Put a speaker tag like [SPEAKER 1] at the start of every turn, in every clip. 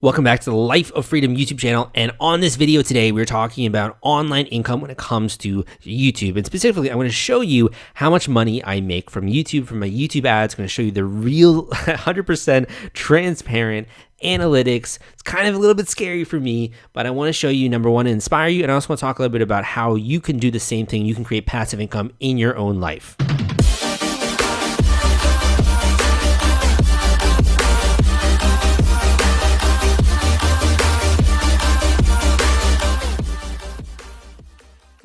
[SPEAKER 1] Welcome back to the Life of Freedom YouTube channel, and on this video today we're talking about online income when it comes to YouTube, and specifically I'm going to show you how much money I make from YouTube, from my YouTube ads. I'm going to show you the real 100% transparent analytics. It's kind of a little bit scary for me, but I want to show you, number one, to inspire you, and I also want to talk a little bit about how you can do the same thing. You can create passive income in your own life.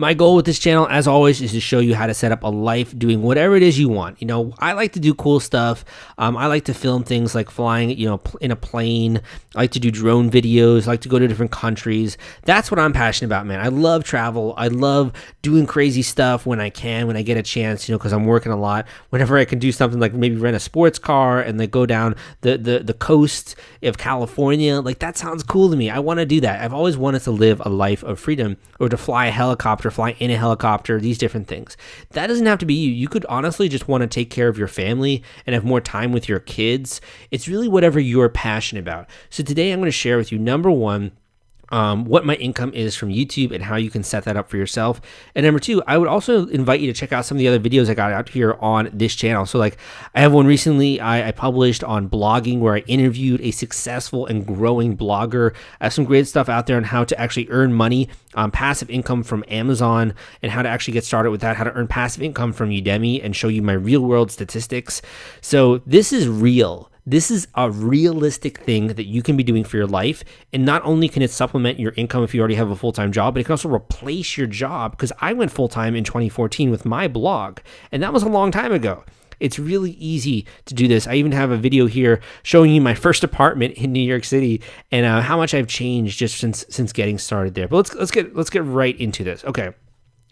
[SPEAKER 1] My goal with this channel, as always, is to show you how to set up a life doing whatever it is you want. You know, I like to do cool stuff. I like to film things like flying, in a plane. I like to do drone videos. I like to go to different countries. That's what I'm passionate about, man. I love travel. I love doing crazy stuff when I can, when I get a chance, because I'm working a lot. Whenever I can do something like maybe rent a sports car and like go down the coast of California, like that sounds cool to me. I want to do that. I've always wanted to live a life of freedom, or to fly a helicopter, fly in a helicopter, these different things. That doesn't have to be you. You could honestly just want to take care of your family and have more time with your kids. It's really whatever you're passionate about. So today I'm going to share with you, number one, what my income is from YouTube and how you can set that up for yourself. And number two, I would also invite you to check out some of the other videos I got out here on this channel. So like I have one recently I published on blogging where I interviewed a successful and growing blogger. I have some great stuff out there on how to actually earn money, passive income from Amazon, and how to actually get started with that, how to earn passive income from Udemy, and show you my real world statistics. So this is real. This is a realistic thing that you can be doing for your life. And not only can it supplement your income if you already have a full-time job, but it can also replace your job, because I went full-time in 2014 with my blog, and that was a long time ago. It's really easy to do this. I even have a video here showing you my first apartment in New York City and how much I've changed just since getting started there. But let's get right into this. Okay.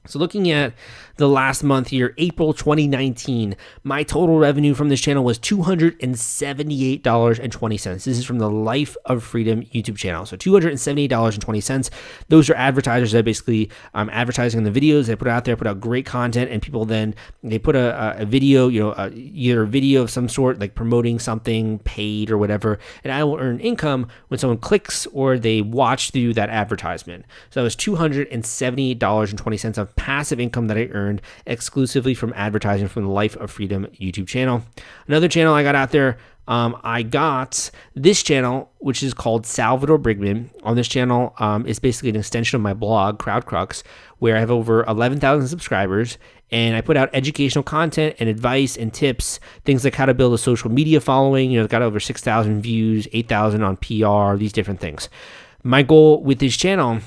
[SPEAKER 1] So looking at the last month here, April 2019, my total revenue from this channel was $278.20. This is from the Life of Freedom YouTube channel. So $278.20. Those are advertisers that basically advertising on the videos they put out there, put out great content, and people then they put a video, either a video of some sort, like promoting something paid or whatever, and I will earn income when someone clicks or they watch through that advertisement. So that was $278.20 of passive income that I earned exclusively from advertising from the Life of Freedom YouTube channel. Another channel I got out there, I got this channel, which is called Salvador Briggman. On this channel is basically an extension of my blog, Crux, where I have over 11,000 subscribers, and I put out educational content and advice and tips, things like how to build a social media following. It's got over 6,000 views, 8,000 on PR, these different things. My goal with this channel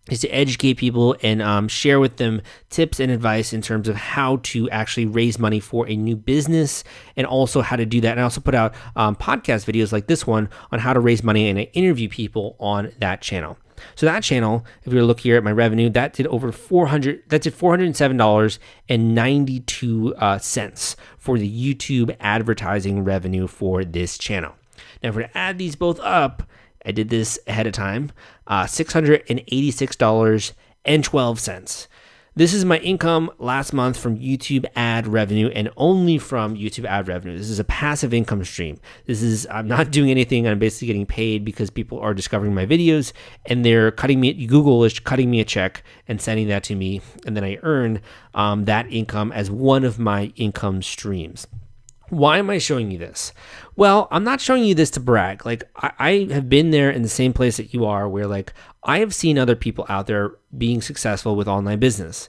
[SPEAKER 1] is to educate people and share with them tips and advice in terms of how to actually raise money for a new business, and also how to do that. And I also put out podcast videos like this one on how to raise money, and I interview people on that channel. So that channel, if you look here at my revenue, that did $407.92 for the YouTube advertising revenue for this channel. Now, if we're to add these both up, I did this ahead of time, $686.12. This is my income last month from YouTube ad revenue, and only from YouTube ad revenue. This is a passive income stream. I'm not doing anything. I'm basically getting paid because people are discovering my videos, and Google is cutting me a check and sending that to me, and then I earn that income as one of my income streams. Why am I showing you this? Well, I'm not showing you this to brag. Like, I have been there in the same place that you are, where like I have seen other people out there being successful with online business.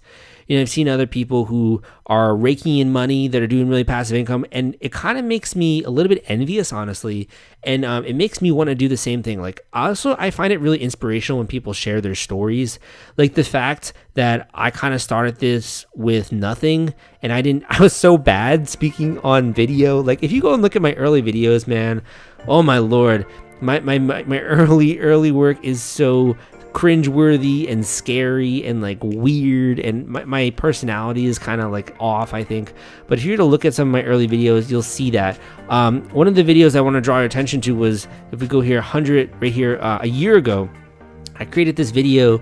[SPEAKER 1] I've seen other people who are raking in money that are doing really passive income, and it kind of makes me a little bit envious, honestly, and it makes me want to do the same thing. Like, also, I find it really inspirational when people share their stories, like the fact that I kind of started this with nothing, and I was so bad speaking on video. Like, if you go and look at my early videos, man, oh my Lord, my early work is so cringeworthy and scary and like weird, and my personality is kind of like off, I think. But if you were to look at some of my early videos, you'll see that. One of the videos I want to draw your attention to was, if we go here, 100 right here, a year ago, I created this video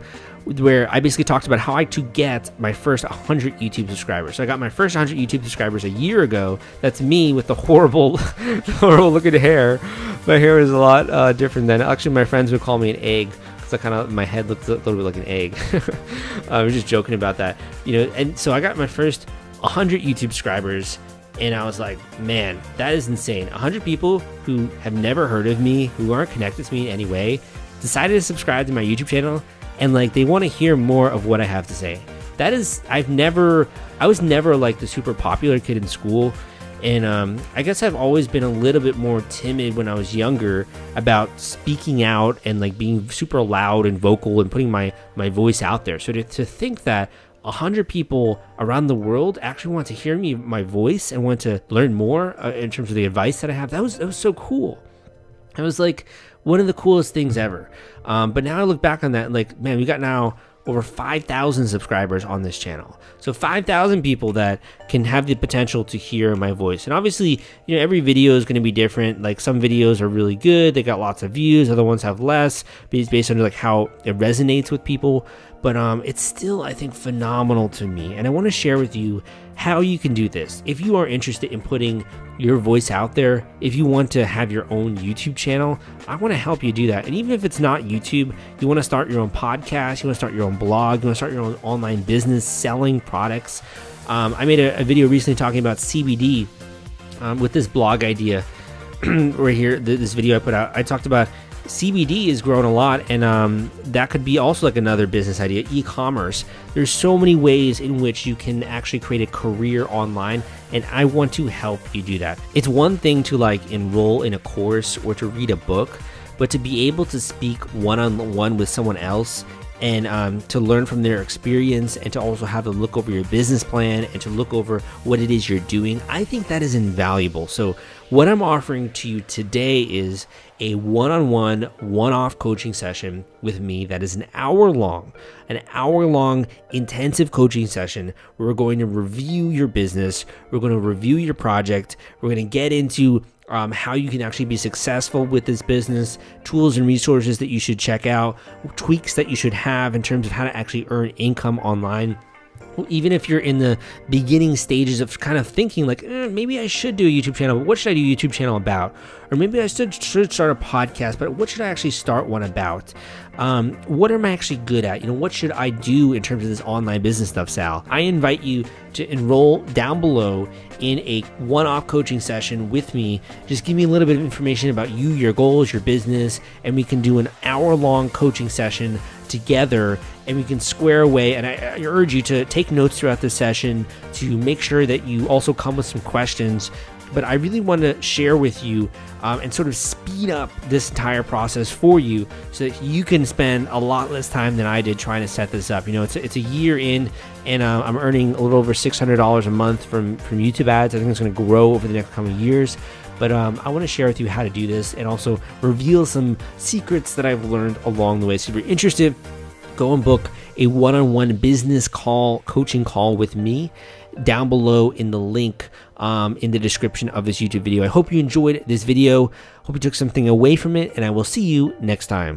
[SPEAKER 1] where I basically talked about how to get my first 100 YouTube subscribers. So I got my first 100 YouTube subscribers a year ago. That's me with the horrible looking hair. My hair is a lot different than, actually my friends would call me an egg. My head looked a little bit like an egg. I was just joking about that, and so I got my first 100 YouTube subscribers, and I was like, man, that is insane. 100 people who have never heard of me, who aren't connected to me in any way, decided to subscribe to my YouTube channel, and like they want to hear more of what I have to say. That is, I was never like the super popular kid in school. And I guess I've always been a little bit more timid when I was younger about speaking out and like being super loud and vocal and putting my voice out there. So to think that 100 people around the world actually want to hear my voice and want to learn more in terms of the advice that I have, that was so cool. It was like one of the coolest things ever. But now I look back on that and like, man, we got now over 5,000 subscribers on this channel. So 5,000 people that can have the potential to hear my voice. And obviously, every video is going to be different. Like some videos are really good, they got lots of views, other ones have less, based on like how it resonates with people. But it's still, I think, phenomenal to me. And I want to share with you how you can do this. If you are interested in putting your voice out there, if you want to have your own YouTube channel, I want to help you do that. And even if it's not YouTube, you want to start your own podcast, you want to start your own blog, you want to start your own online business selling products. I made a video recently talking about CBD with this blog idea right here, this video I put out. I talked about CBD is growing a lot, and that could be also like another business idea, e-commerce. There's so many ways in which you can actually create a career online, and I want to help you do that. It's one thing to like enroll in a course or to read a book, but to be able to speak one-on-one with someone else and to learn from their experience, and to also have them look over your business plan and to look over what it is you're doing, I think that is invaluable. So what I'm offering to you today is a one-on-one, one-off coaching session with me that is an hour long intensive coaching session where we're going to review your business, we're going to review your project, we're going to get into how you can actually be successful with this business, tools and resources that you should check out, tweaks that you should have in terms of how to actually earn income online. Even if you're in the beginning stages of kind of thinking like, maybe I should do a YouTube channel, but what should I do a YouTube channel about? Or maybe I should start a podcast, but what should I actually start one about? What am I actually good at? What should I do in terms of this online business stuff, Sal? I invite you to enroll down below in a one-off coaching session with me. Just give me a little bit of information about you, your goals, your business, and we can do an hour-long coaching session together, and we can square away. And I urge you to take notes throughout the session to make sure that you also come with some questions. But I really want to share with you and sort of speed up this entire process for you so that you can spend a lot less time than I did trying to set this up. It's a year in, and I'm earning a little over $600 a month from YouTube ads. I think it's going to grow over the next coming years. But I want to share with you how to do this and also reveal some secrets that I've learned along the way. So if you're interested, go and book a one-on-one business coaching call with me down below in the link in the description of this YouTube video. I hope you enjoyed this video. Hope you took something away from it, and I will see you next time.